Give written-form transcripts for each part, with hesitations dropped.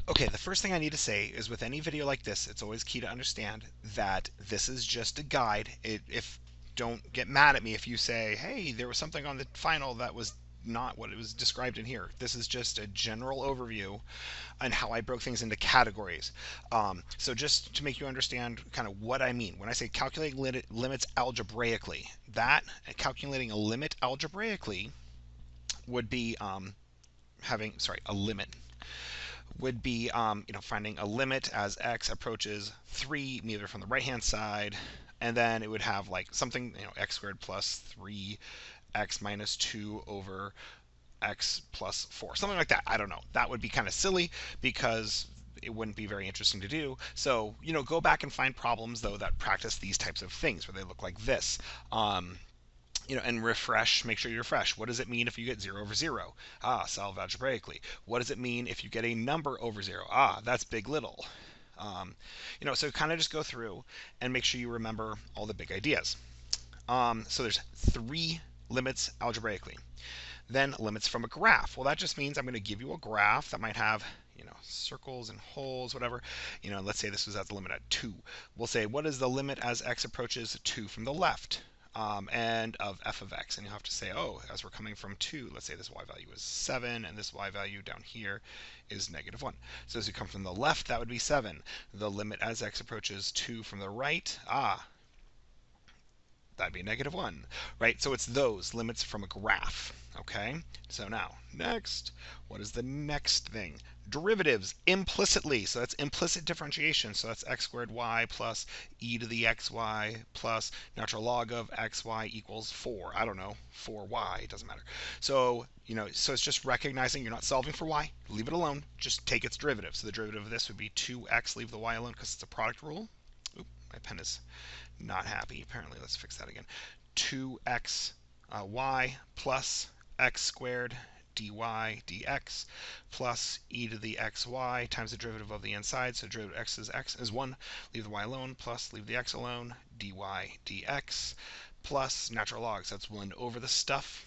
Okay, the first thing I need to say is with any video like this, it's always key to understand that this is just a guide. If don't get mad at me if you say, hey, there was something on the final that was not what it was described in here. This is just a general overview on how I broke things into categories. So just to make you understand kind of what I mean when I say calculating limits algebraically, that calculating a limit algebraically would be a limit would be finding a limit as x approaches 3 either from the right hand side, and then it would have like something, x squared plus 3x minus 2 over x plus 4, something like that. I don't know. That would be kind of silly because it wouldn't be very interesting to do. So, go back and find problems though that practice these types of things where they look like this. And refresh, make sure you refresh. What does it mean if you get 0 over 0? Solve algebraically. What does it mean if you get a number over 0? That's big little. So kind of just go through and make sure you remember all the big ideas. So there's 3 limits algebraically. Then limits from a graph. Well, that just means I'm going to give you a graph that might have circles and holes, whatever. Let's say this was at the limit at 2. We'll say, what is the limit as x approaches 2 from the left? And of f of x. And you'll have to say, as we're coming from 2, let's say this y value is 7, and this y value down here is negative 1. So as you come from the left, that would be 7. The limit as x approaches 2 from the right, that'd be negative 1, right? So it's those limits from a graph, okay? So now, next, what is the next thing? Derivatives implicitly. So that's implicit differentiation. So that's x squared y plus e to the xy plus natural log of xy equals 4. I don't know, 4y, it doesn't matter. So, so it's just recognizing you're not solving for y. Leave it alone. Just take its derivative. So the derivative of this would be 2x, leave the y alone because it's a product rule. Oop, my pen is not happy, apparently. Let's fix that again. 2x y plus x squared dy dx plus e to the xy times the derivative of the inside. So derivative of x is 1. Leave the y alone plus leave the x alone. Dy dx plus natural logs. That's 1 over the stuff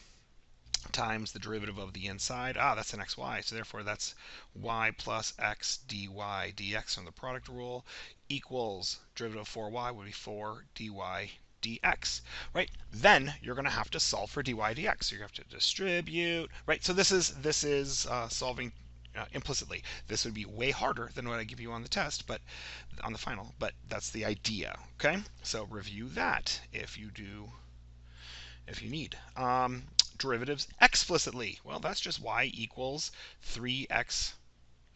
times the derivative of the inside. That's an xy. So therefore that's y plus x dy dx from the product rule equals derivative of 4y would be 4 dy dx, right? Then you're going to have to solve for dy dx. So you have to distribute, right? So this is solving implicitly. This would be way harder than what I give you on the test, but on the final. But that's the idea. Okay. So review that if you need. Derivatives explicitly. Well, that's just y equals 3x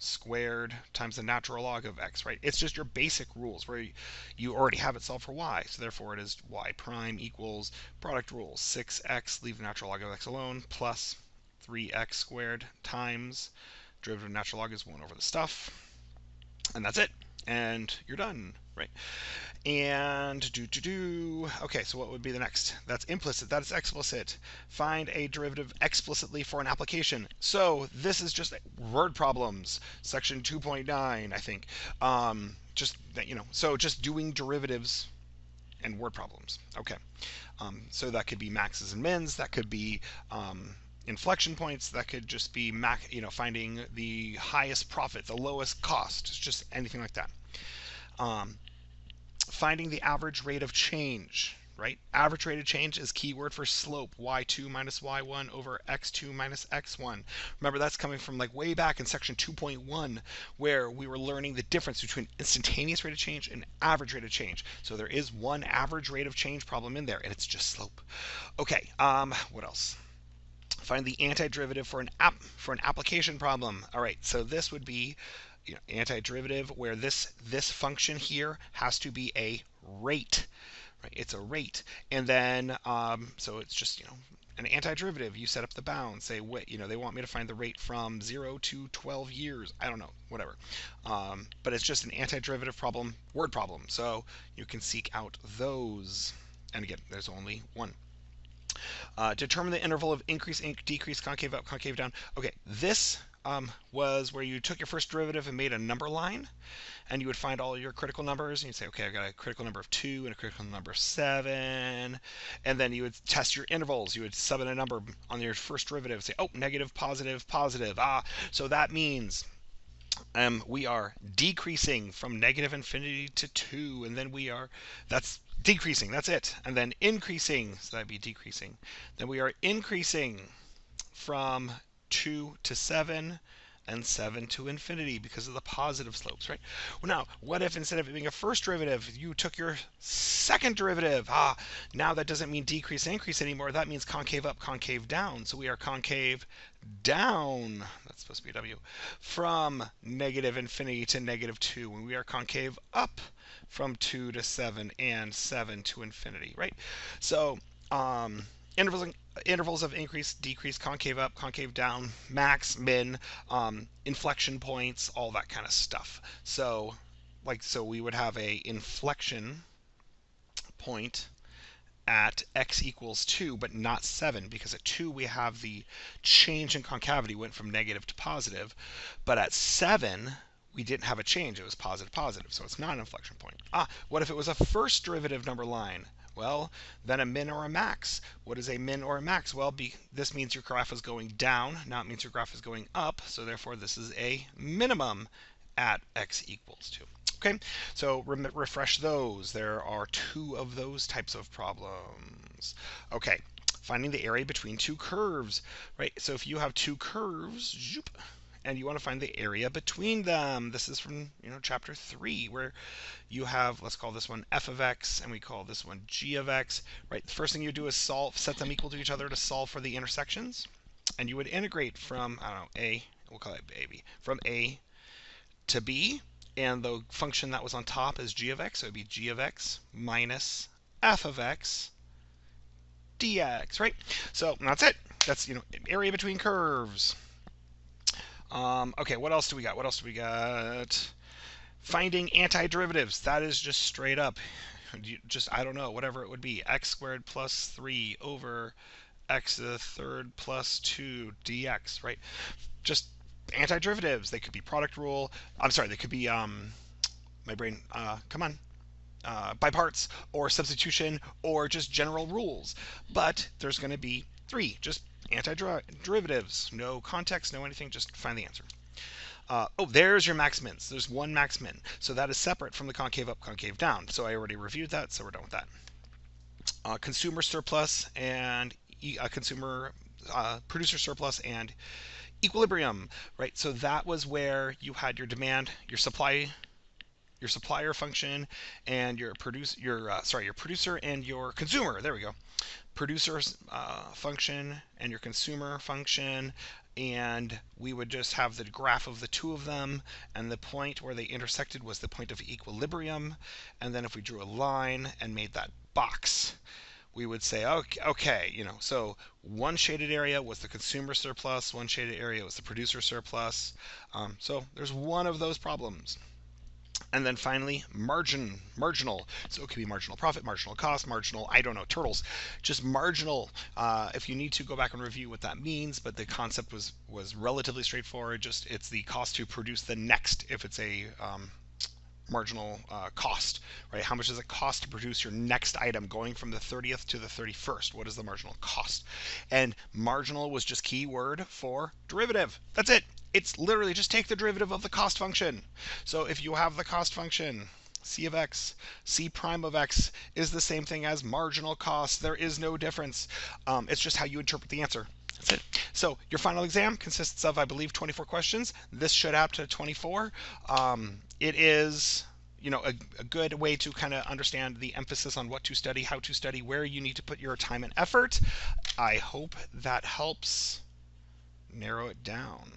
squared times the natural log of x, right? It's just your basic rules where you already have it solved for y. So therefore it is y prime equals product rule 6x, leave the natural log of x alone, plus 3x squared times derivative of natural log is 1 over the stuff. And that's it. And you're done, right? And okay, so what would be the next? That's implicit. That is explicit. Find a derivative explicitly for an application. So this is just word problems, section 2.9, I think. So just doing derivatives and word problems. Okay. So that could be maxes and mins. That could be inflection points. That could just be finding the highest profit, the lowest cost. It's just anything like that. Finding the average rate of change, right? Average rate of change is keyword for slope, y2 minus y1 over x2 minus x1. Remember, that's coming from like way back in section 2.1 where we were learning the difference between instantaneous rate of change and average rate of change. So there is one average rate of change problem in there, and it's just slope. Okay, what else? Find the antiderivative for an application problem. All right, so this would be antiderivative where this function here has to be a rate, right? It's a rate, and then so it's just an antiderivative. You set up the bound, say what they want me to find the rate from 0 to 12 years. I don't know, whatever. But it's just an antiderivative problem, word problem. So you can seek out those. And again, there's only one. Determine the interval of increase, decrease, concave up, concave down. Okay, this was where you took your first derivative and made a number line, and you would find all your critical numbers, and you'd say, okay, I've got a critical number of 2 and a critical number of 7, and then you would test your intervals. You would sub in a number on your first derivative, say, oh, negative, positive, positive. So that means We are decreasing from negative infinity to 2, and then that's decreasing, that's it. And then increasing, so that'd be decreasing. Then we are increasing from 2 to 7, and 7 to infinity because of the positive slopes, right? Well, now, what if instead of it being a first derivative, you took your second derivative? Now that doesn't mean decrease, increase anymore. That means concave up, concave down. So we are concave down, that's supposed to be W, from negative infinity to negative 2. And we are concave up from 2 to 7 and 7 to infinity, right? So, intervals of increase, decrease, concave up, concave down, max, min, inflection points, all that kind of stuff. So we would have a inflection point at x equals 2, but not 7, because at 2 we have the change in concavity went from negative to positive, but at 7 we didn't have a change. It was positive, positive, so it's not an inflection point. What if it was a first derivative number line? Well, then a min or a max. What is a min or a max? Well, this means your graph is going down. Now it means your graph is going up. So therefore, this is a minimum at x equals 2. Okay, so refresh those. There are 2 of those types of problems. Okay, finding the area between 2 curves. Right, so if you have 2 curves, and you want to find the area between them. This is from chapter 3, where you have, let's call this one f of x, and we call this one g of x. Right, the first thing you do is set them equal to each other to solve for the intersections, and you would integrate from, I don't know, a, we'll call it b, from a to b, and the function that was on top is g of x, so it would be g of x minus f of x dx, right? So that's it. That's area between curves. Okay, what else do we got? Finding antiderivatives. That is just straight up. I don't know, whatever it would be. X squared plus 3 over x to the third plus 2 dx, right? Just antiderivatives. They could be product rule. I'm sorry, they could be, my brain, come on. By parts, or substitution, or just general rules. But there's going to be 3. Just antiderivatives, no context, no anything, just find the answer. There's your max mins. There's one max min. So that is separate from the concave up, concave down. So I already reviewed that, so we're done with that. Consumer surplus and producer surplus and equilibrium, right? So that was where you had your demand, your supplier function, and your producer and your consumer. There we go. Producer's function and your consumer function, and we would just have the graph of the 2 of them, and the point where they intersected was the point of equilibrium. And then if we drew a line and made that box, we would say, okay, so one shaded area was the consumer surplus, one shaded area was the producer surplus. So there's one of those problems. And then finally, marginal. So it could be marginal profit, marginal cost, marginal, I don't know, turtles. Just marginal. If you need to, go back and review what that means, but the concept was relatively straightforward. Just it's the cost to produce the next, if it's a marginal cost, right? How much does it cost to produce your next item going from the 30th to the 31st? What is the marginal cost? And marginal was just keyword for derivative. That's it. It's literally just take the derivative of the cost function. So if you have the cost function, c of x, c prime of x is the same thing as marginal cost. There is no difference. It's just how you interpret the answer. That's it. So your final exam consists of, I believe, 24 questions. This should add to 24. It is a good way to kind of understand the emphasis on what to study, how to study, where you need to put your time and effort. I hope that helps narrow it down.